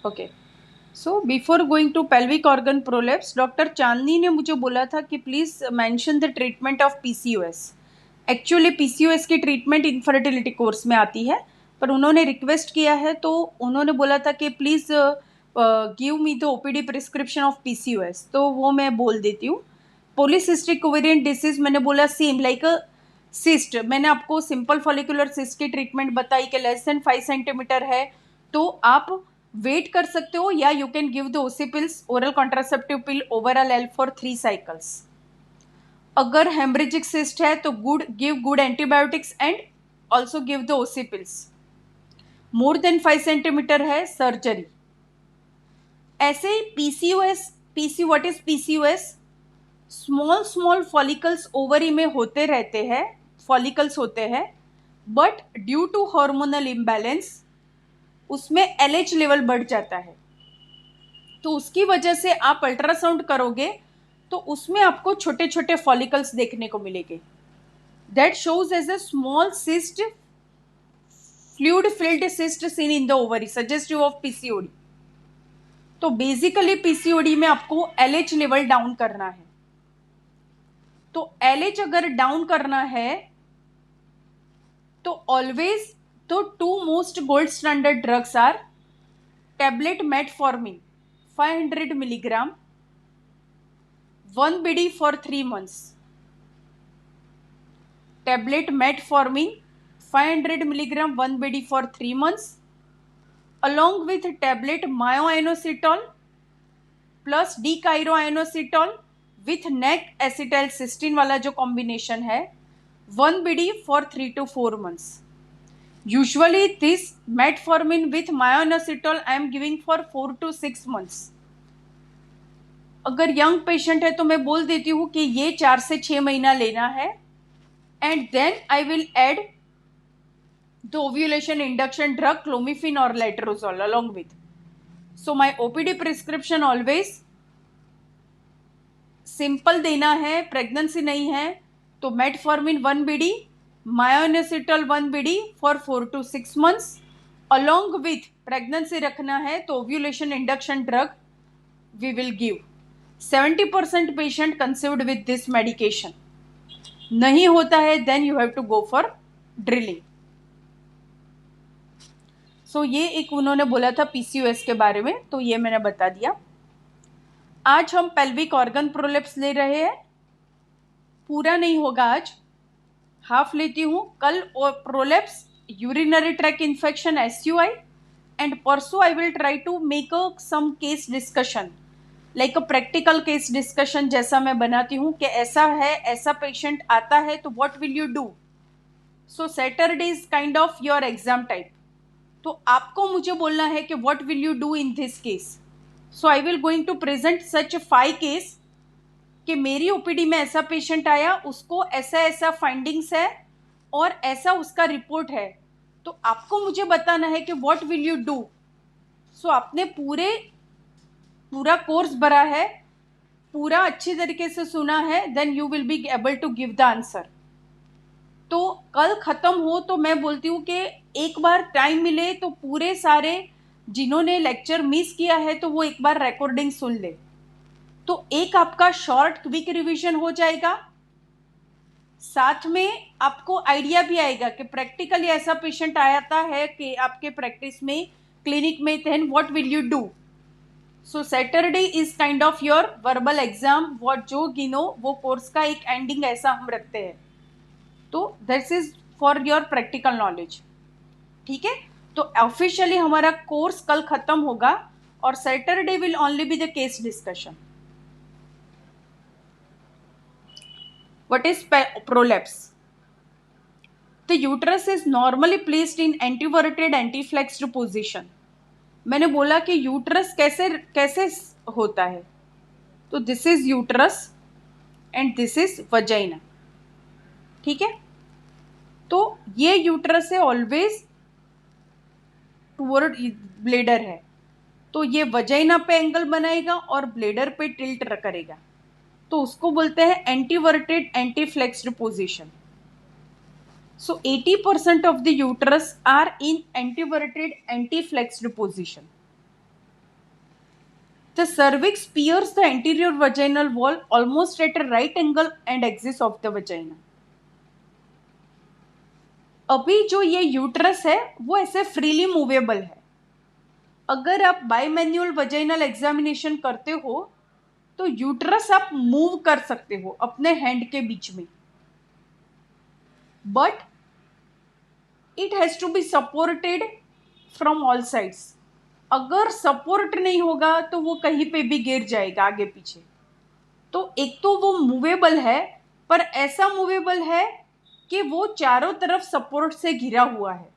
Okay, so before going to pelvic organ prolapse, doctor Chandni ने मुझे बोला था कि please mention the treatment of PCOS. Actually PCOS की ट्रीटमेंट इनफर्टिलिटी कोर्स में आती है, पर उन्होंने रिक्वेस्ट किया है तो उन्होंने बोला था कि please give me the OPD prescription of PCOS, तो वो मैं बोल देती हूँ। पॉलीसिस्टिक ओवेरियन डिसीज, मैंने बोला सेम लाइक अ सिस्ट। मैंने आपको सिंपल फॉलिकुलर सिस्ट की ट्रीटमेंट बताई कि लेस देन 5 सेंटीमीटर है तो आप वेट कर सकते हो, या you can give the OC pills, oral contraceptive pill overall L for 3 cycles. अगर हेमरेजिक सिस्ट है तो give good antibiotics and also give the OC pills. More than 5 centimetre है सर्जरी। ऐसे ही PCOS, what is PCOS? Small small follicles ovary में होते रहते हैं, फॉलिकल्स होते हैं, but due to hormonal imbalance उसमें एलएच लेवल बढ़ जाता है, तो उसकी वजह से आप अल्ट्रासाउंड करोगे तो उसमें आपको छोटे छोटे फॉलिकल्स देखने को मिलेंगे। That shows as a small cyst, fluid filled cyst seen in the ovary, suggestive of PCOD. तो बेसिकली पीसीओडी में आपको एलएच लेवल डाउन करना है। तो एलएच अगर डाउन करना है तो ऑलवेज, तो two most gold standard drugs are tablet metformin 500 milligram 1 BD for 3 months, tablet metformin 500 milligram 1 BD for 3 months, along with tablet myoinositol plus decairoinositol with NEC acetylcysteine वाला जो कॉम्बिनेशन है 1 BD for 3 to 4 months. Usually this metformin with myoinositol I am giving for 4 to 6 months. अगर young patient है तो मैं बोल देती हूँ कि ये 4 से 6 महीना लेना है, and then I will add the ovulation induction drug clomiphene और letrozole along with. So my OPD prescription always simple देना है, प्रेगनेंसी नहीं है तो metformin 1 BD, myoinositol 1 BD for 4 to 6 months, along with pregnancy रखना है तो ovulation induction drug we will give. 70% patient conceived with this medication. नहीं होता है then you have to go for drilling. सो ये एक उन्होंने बोला था पीसीओएस के बारे में, तो ये मैंने बता दिया। आज हम पेल्विक ऑर्गन प्रोलेप्स ले रहे हैं, पूरा नहीं होगा आज, हाफ लेती हूँ। कल prolapse, urinary tract infection SUI, and परसों I will try to make a some case discussion, like a practical case discussion जैसा मैं बनाती हूँ कि ऐसा है, ऐसा पेशेंट आता है तो what will you do. So Saturday is kind of your exam type, तो आपको मुझे बोलना है कि what will you do in this case. So I will going to present such 5 case कि मेरी ओपीडी में ऐसा पेशेंट आया, उसको ऐसा ऐसा फाइंडिंग्स है और ऐसा उसका रिपोर्ट है, तो आपको मुझे बताना है कि व्हाट विल यू डू। सो आपने पूरा कोर्स भरा है, पूरा अच्छी तरीके से सुना है, then you will be able to give the answer. तो कल ख़त्म हो तो मैं बोलती हूँ कि एक बार टाइम मिले तो पूरे सारे जिन्होंने लेक्चर मिस किया है तो वो एक बार रिकॉर्डिंग सुन ले, तो एक आपका शॉर्ट क्विक रिवीजन हो जाएगा, साथ में आपको आइडिया भी आएगा कि प्रैक्टिकली ऐसा पेशेंट आता है कि आपके प्रैक्टिस में, क्लिनिक में, then what will you do. So Saturday is kind of your verbal exam, what जो गिनो वो कोर्स का एक एंडिंग ऐसा हम रखते हैं, तो this is for your practical knowledge. ठीक है, तो ऑफिशियली हमारा कोर्स कल खत्म होगा और Saturday will only be the case discussion. What is prolapse? The uterus is normally placed in anteverted anteflexed position. मैंने बोला कि यूट्रस कैसे कैसे होता है, तो this is uterus and this is vagina. ठीक है, तो ये यूट्रस है ऑलवेज टूवर्ड ब्लेडर है, तो ये वजाइना पे एंगल बनाएगा और ब्लेडर पे टिल्ट करेगा, तो उसको बोलते हैं एंटीवर्टेड anteflexed position. So 80% of the uterus are in anteverted antiflexed position. The cervix pierces the anterior vaginal wall almost at a right angle and exits of the vagina. अभी जो ये यूट्रस है वो ऐसे फ्रीली मूवेबल है. अगर आप बायमैन्युअल vaginal examination करते हो तो यूट्रस आप मूव कर सकते हो अपने हैंड के बीच में, but it has to be supported from all sides. अगर सपोर्ट नहीं होगा तो वो कहीं पे भी गिर जाएगा आगे पीछे. तो एक तो वो मूवेबल है, पर ऐसा मूवेबल है कि वो चारों तरफ सपोर्ट से घिरा हुआ है.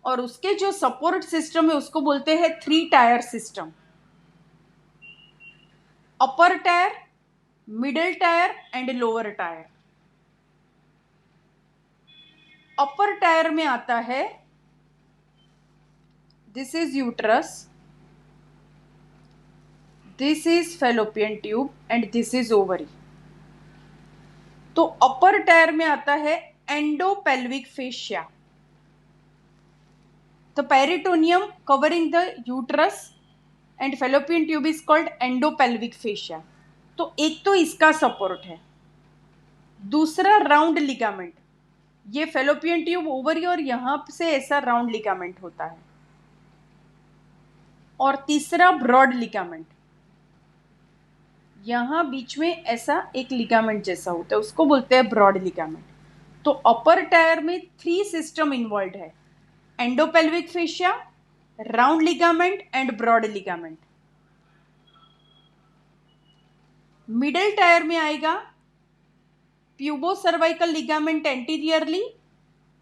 और उसके जो सपोर्ट सिस्टम है उसको बोलते हैं 3 tier system. Upper tyre, middle tyre and lower tyre. Upper tier में आता है, this is uterus, this is fallopian tube and this is ovary. तो अपर टायर में आता है endopelvic fascia. The peritoneum covering the uterus and fallopian tube is called endopelvic fascia. तो एक तो इसका सपोर्ट है. दूसरा राउंड लिगामेंट, ये फेलोपियन ट्यूब, ओवरी और यहां से ऐसा राउंड लिगामेंट होता है. और तीसरा ब्रॉड लिगामेंट, यहां बीच में ऐसा एक लिगामेंट जैसा होता है, उसको बोलते हैं ब्रॉड लिगामेंट. तो अपर टायर में 3 सिस्टम इन्वॉल्व है, endopelvic fascia, round ligament and broad ligament. Middle tier में आएगा pubocervical ligament anteriorly,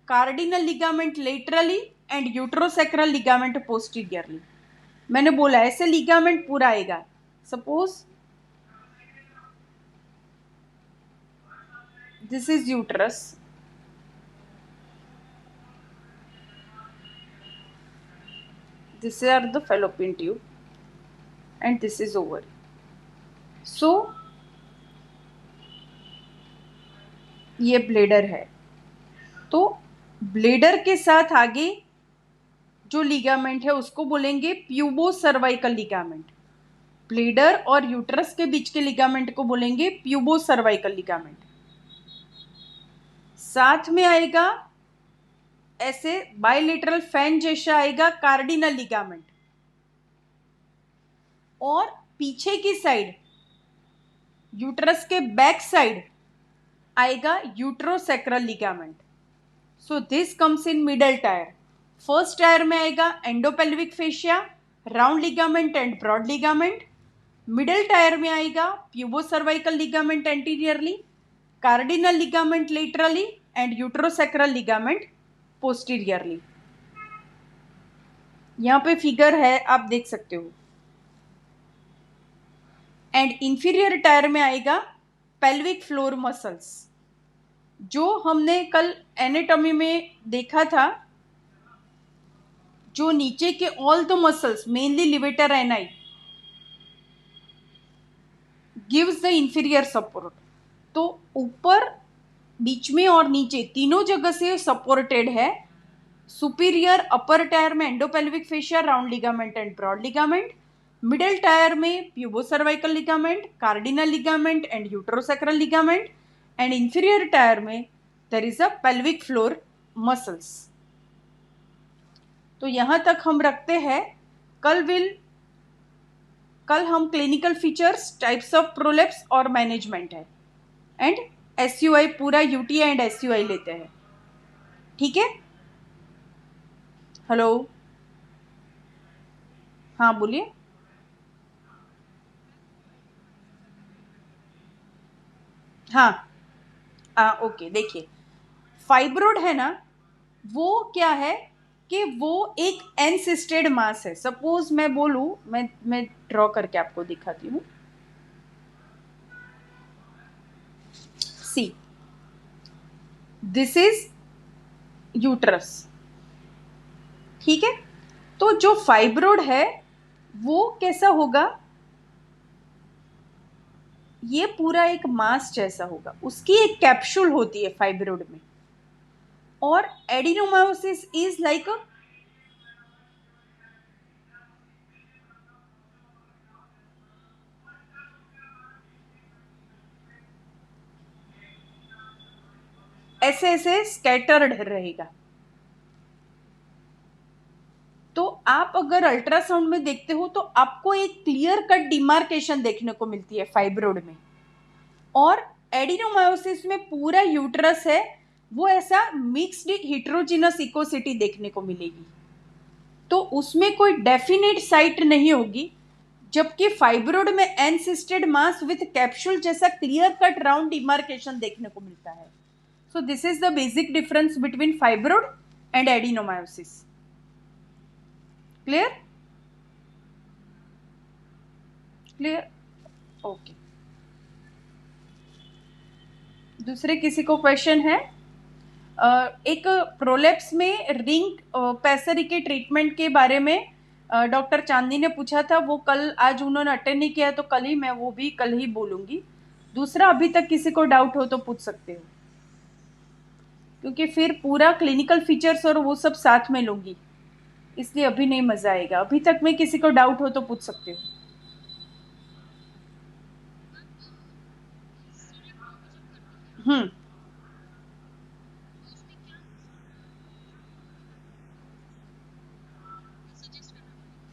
cardinal ligament laterally and uterosacral ligament posteriorly. मैंने बोला ऐसे लिगामेंट पूरा आएगा. Suppose this is uterus, this are the fallopian tube and this is ovary. So ये bladder है. तो ब्लेडर के साथ आगे जो लिगामेंट है उसको बोलेंगे प्यूबो सर्वाइकल लिगामेंट. ब्लेडर और यूट्रस के बीच के लिगामेंट को बोलेंगे प्यूबो सर्वाइकल लिगामेंट. साथ में आएगा ऐसे बायलेटरल फैन जैसा आएगा कार्डिनल लिगामेंट. और पीछे की साइड, यूट्रस के बैक साइड आएगा uterosacral ligament. So this comes in middle tier. First tier में आएगा endopelvic fascia, round ligament and broad ligament. Middle tier में आएगा pubocervical ligament anteriorly, cardinal ligament laterally and uterosacral ligament posteriorly. यहां पे figure है, आप देख सकते हो. एंड इंफीरियर टायर में आएगा पेल्विक फ्लोर मसल्स, जो हमने कल एनाटॉमी में देखा था. जो नीचे के all the muscles, mainly levator एनाई, gives the inferior support. तो ऊपर, बीच में और नीचे तीनों जगह से सपोर्टेड है. सुपीरियर अपर टायर में endopelvic fascia, round ligament and broad ligament. Middle tier में pubocervical ligament, cardinal ligament and uterosacral ligament. And inferior tier में there is a pelvic floor muscles. तो यहां तक हम रखते हैं. कल हम clinical features, types of prolapse और मैनेजमेंट है एंड एसयूआई, पूरा यूटीआई एंड एसयूआई लेते हैं. ठीक है. हेलो, हाँ बोलिए. हाँ ओके. देखिए, फाइब्रोड है ना, वो क्या है कि वो एक एनसिस्टेड मास है. सपोज मैं बोलूं, मैं ड्रॉ करके आपको दिखाती हूँ. सी, दिस इज यूट्रस. ठीक है. तो जो फाइब्रोड है वो कैसा होगा, ये पूरा एक मास जैसा होगा. उसकी एक कैप्सूल होती है फाइब्रोड में. और एडिनोमायोसिस इज लाइक ऐसे ऐसे स्कैटर्ड रहेगा। तो आप अगर अल्ट्रासाउंड में देखते हो तो आपको एक क्लियर कट डिमार्केशन देखने को मिलती है फाइब्रोड में। और एडिनोमायोसिस में पूरा यूट्रस है वो ऐसा मिक्स्ड हिट्रोजिनस इकोसिटी देखने को मिलेगी। तो उसमें कोई डेफिनेट साइट नहीं होगी, जबकि फाइब्रोड में एनसिस्टेड मास विथ कैप्सूल जैसा क्लियर कट राउंड डिमार्केशन देखने को मिलता है। So this is the basic difference between fibroid and adenomyosis. Clear? Clear? Okay. दूसरे किसी को क्वेश्चन है? एक प्रोलेप्स में रिंग पैसरी के ट्रीटमेंट के बारे में डॉक्टर चांदनी ने पूछा था, वो कल, आज उन्होंने अटेंड नहीं किया तो कल ही, मैं वो भी कल ही बोलूंगी। दूसरा, अभी तक किसी को डाउट हो तो पूछ सकते हो, क्योंकि फिर पूरा क्लिनिकल फीचर्स और वो सब साथ में लूंगी, इसलिए अभी नहीं मजा आएगा। अभी तक में किसी को डाउट हो तो पूछ सकते हो। हम्म।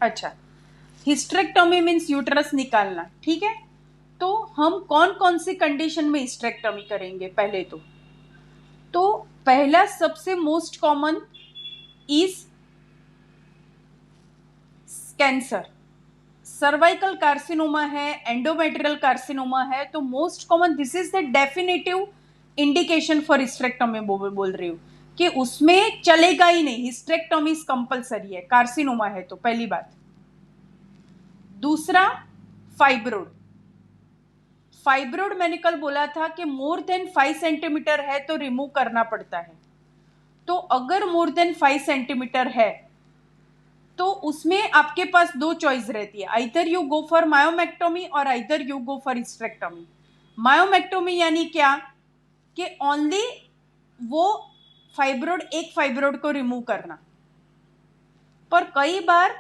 अच्छा, हिस्ट्रेक्टोमी मीन्स यूट्रस निकालना, ठीक है। तो हम कौन कौन सी कंडीशन में हिस्ट्रेक्टोमी करेंगे? पहले तो पहला सबसे most common is cancer. Cervical carcinoma है, एंडोमेट्रियल कार्सिनोमा है, तो most common, this is the definitive indication for hysterectomy बोल रही हूँ कि उसमें चलेगा ही नहीं, हिस्ट्रेक्टोमी कंपलसरी है, कार्सिनोमा है तो, पहली बात। दूसरा, फाइब्रोड। फाइब्रोड मैंने कल बोला था कि मोर देन 5 सेंटीमीटर है तो रिमूव करना पड़ता है। तो अगर मोर देन 5 सेंटीमीटर है तो उसमें आपके पास दो चॉइस रहती है, either you go for myomectomy or either you go for hysterectomy. Myomectomy यानी क्या, कि ओनली वो फाइब्रोड, एक फाइब्रोड को रिमूव करना। पर कई बार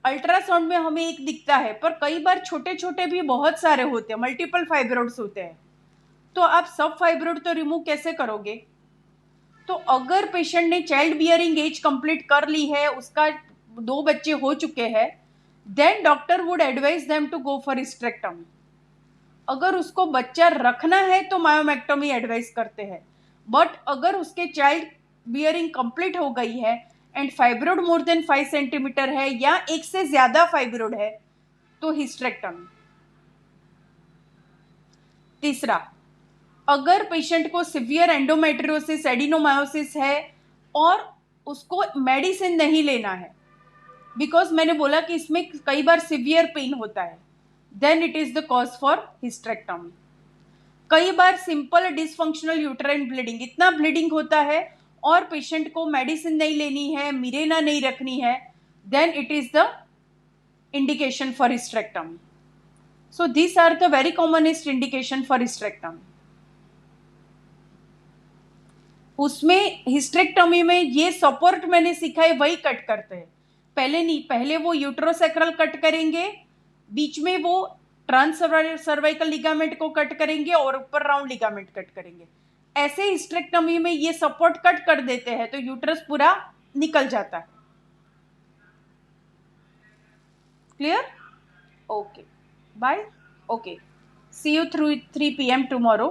अल्ट्रासाउंड में हमें एक दिखता है, पर कई बार छोटे छोटे भी बहुत सारे होते हैं, मल्टीपल फाइब्रोड्स होते हैं, तो आप सब फाइब्रोड तो रिमूव कैसे करोगे? तो अगर पेशेंट ने चाइल्ड बियरिंग एज कंप्लीट कर ली है, उसका 2 बच्चे हो चुके हैं, then doctor would advise them to go for hysterectomy. अगर उसको बच्चा रखना है तो मायोमेक्टोमी एडवाइस करते हैं, बट अगर उसके चाइल्ड बियरिंग कंप्लीट हो गई है एंड फाइब्रोड मोर देन 5 सेंटीमीटर है या एक से ज्यादा फाइब्रोड है तो हिस्ट्रेक्टोमी। तीसरा, अगर पेशेंट को सिवियर एंडोमेट्रियोसिस, एडिनोमायोसिस है और उसको मेडिसिन नहीं लेना है, बिकॉज मैंने बोला कि इसमें कई बार सिवियर पेन होता है, then it is the cause for hysterectomy. कई बार सिंपल डिसफंक्शनल यूट्राइन ब्लीडिंग, इतना ब्लीडिंग होता है और पेशेंट को मेडिसिन नहीं लेनी है, मिरेना नहीं रखनी है, then it is the indication for hysterectomy. So these are the very commonest indication for hysterectomy. उसमें हिस्ट्रेक्टोमी में ये सपोर्ट मैंने सीखा है वही कट करते हैं, पहले नहीं, पहले वो यूट्रोसेक्रल कट करेंगे, बीच में वो ट्रांस सर्वाइकल लिगामेंट को कट करेंगे और ऊपर राउंड लिगामेंट कट करेंगे। ऐसे हिस्ट्रेक्टोमी में ये सपोर्ट कट कर देते हैं तो यूट्रस पूरा निकल जाता है। Clear? Okay, bye. Okay, see you through 3 PM tomorrow.